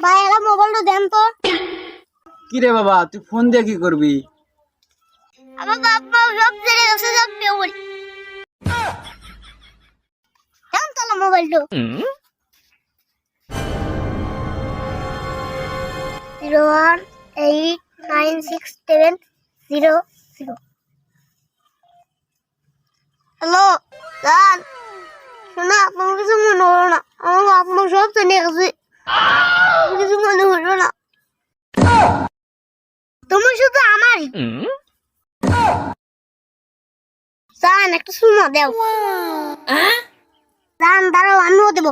ভাই এলা মোবাইলটা দেন তো। কি রে বাবা, তুই ফোন দিয়ে কি করবি? আমার বাপ মা সব ছেড়ে গেছে, সব পেয়ে দেন তো মোবাইলটা। 0189670 হ্যালো জান, শোনা আপনার কিছু মনে হলো না, আমার বাপ মা সব চলে গেছে, কিছু মনে হলো না, তুমি শুধু আমারই জান, একটা সুমা দেও জান, দাঁড়াও আমিও দেবো।